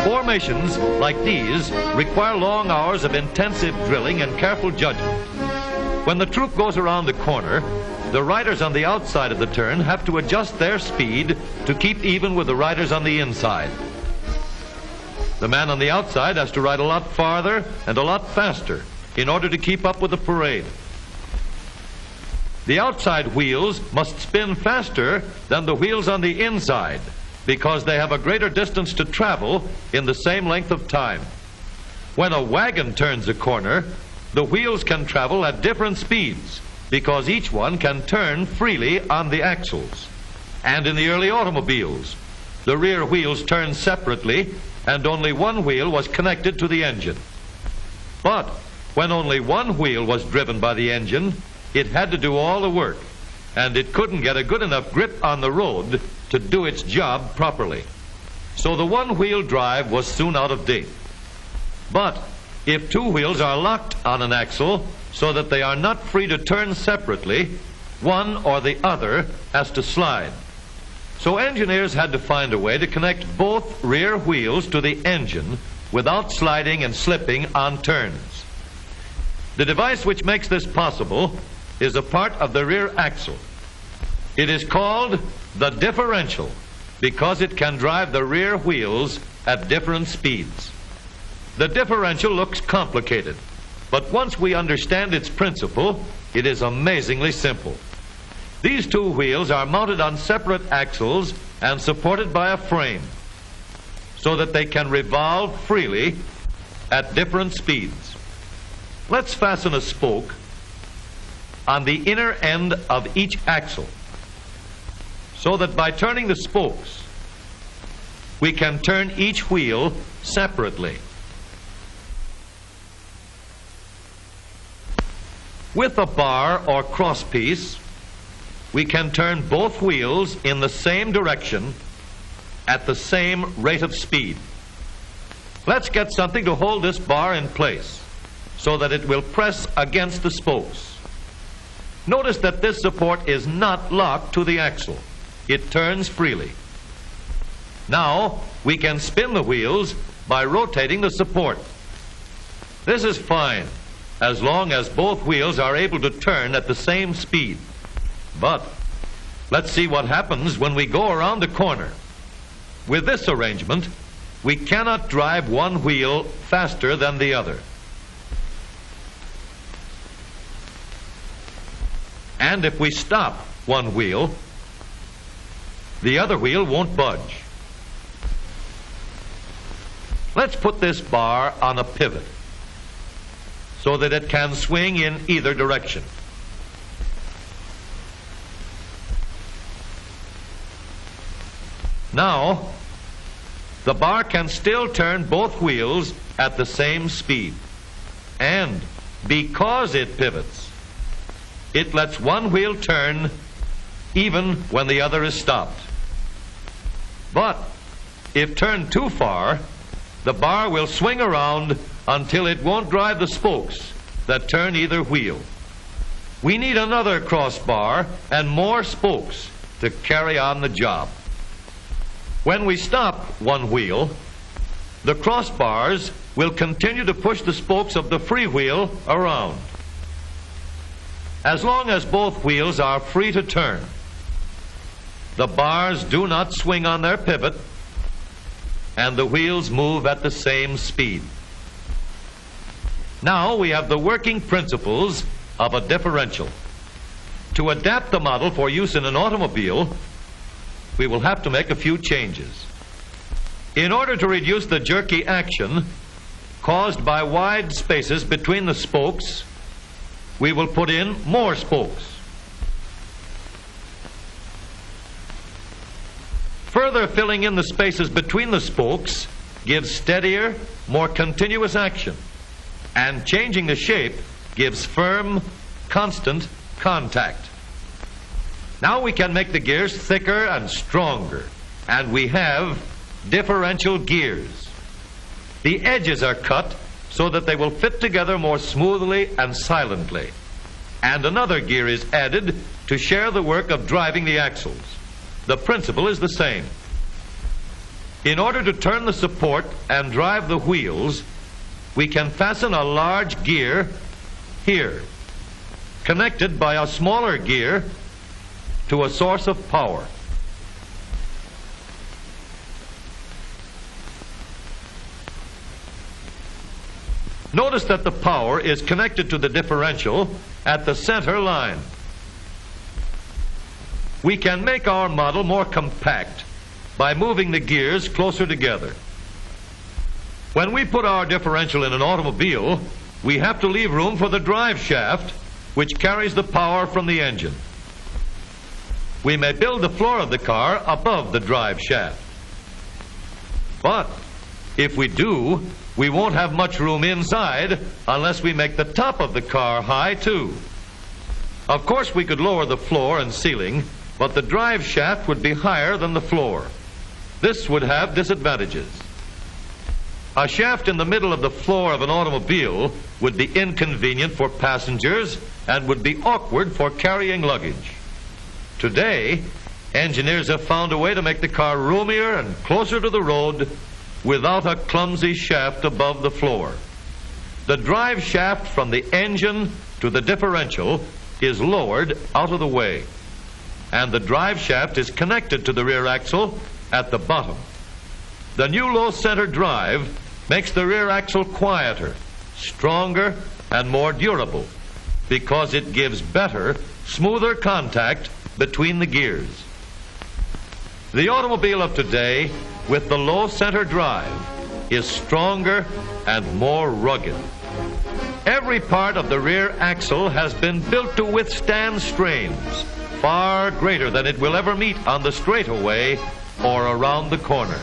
Formations like these require long hours of intensive drilling and careful judgment. When the troop goes around the corner, the riders on the outside of the turn have to adjust their speed to keep even with the riders on the inside. The man on the outside has to ride a lot farther and a lot faster in order to keep up with the parade. The outside wheels must spin faster than the wheels on the inside because they have a greater distance to travel in the same length of time. When a wagon turns a corner, the wheels can travel at different speeds because each one can turn freely on the axles. And in the early automobiles, the rear wheels turned separately and only one wheel was connected to the engine. But when only one wheel was driven by the engine, it had to do all the work, and it couldn't get a good enough grip on the road to do its job properly. So the one-wheel drive was soon out of date. But if two wheels are locked on an axle so that they are not free to turn separately, one or the other has to slide. So engineers had to find a way to connect both rear wheels to the engine without sliding and slipping on turns. The device which makes this possible is a part of the rear axle. It is called the differential because it can drive the rear wheels at different speeds. The differential looks complicated, but once we understand its principle, it is amazingly simple. These two wheels are mounted on separate axles and supported by a frame so that they can revolve freely at different speeds. Let's fasten a spoke on the inner end of each axle so that by turning the spokes, we can turn each wheel separately. With a bar or crosspiece, we can turn both wheels in the same direction at the same rate of speed. Let's get something to hold this bar in place so that it will press against the spokes. Notice that this support is not locked to the axle. It turns freely. Now we can spin the wheels by rotating the support. This is fine as long as both wheels are able to turn at the same speed. But let's see what happens when we go around the corner. With this arrangement, we cannot drive one wheel faster than the other. And if we stop one wheel, the other wheel won't budge. Let's put this bar on a pivot so that it can swing in either direction. Now, the bar can still turn both wheels at the same speed. And because it pivots, it lets one wheel turn even when the other is stopped. But if turned too far, the bar will swing around until it won't drive the spokes that turn either wheel. We need another crossbar and more spokes to carry on the job. When we stop one wheel, the crossbars will continue to push the spokes of the free wheel around. As long as both wheels are free to turn, the bars do not swing on their pivot and the wheels move at the same speed. Now we have the working principles of a differential. To adapt the model for use in an automobile, we will have to make a few changes. In order to reduce the jerky action caused by wide spaces between the spokes, we will put in more spokes. Further filling in the spaces between the spokes gives steadier, more continuous action, and changing the shape gives firm, constant contact. Now we can make the gears thicker and stronger, and we have differential gears. The edges are cut so that they will fit together more smoothly and silently. And another gear is added to share the work of driving the axles. The principle is the same. In order to turn the support and drive the wheels, we can fasten a large gear here, connected by a smaller gear to a source of power. Notice that the power is connected to the differential at the center line. We can make our model more compact by moving the gears closer together. When we put our differential in an automobile, we have to leave room for the drive shaft, which carries the power from the engine. We may build the floor of the car above the drive shaft. But if we do, we won't have much room inside unless we make the top of the car high too. Of course, we could lower the floor and ceiling, but the drive shaft would be higher than the floor. This would have disadvantages. A shaft in the middle of the floor of an automobile would be inconvenient for passengers and would be awkward for carrying luggage. Today, engineers have found a way to make the car roomier and closer to the road without a clumsy shaft above the floor. The drive shaft from the engine to the differential is lowered out of the way, and the drive shaft is connected to the rear axle at the bottom. The new low center drive makes the rear axle quieter, stronger, and more durable because it gives better, smoother contact between the gears. The automobile of today with the low center drive is stronger and more rugged. Every part of the rear axle has been built to withstand strains far greater than it will ever meet on the straightaway or around the corner.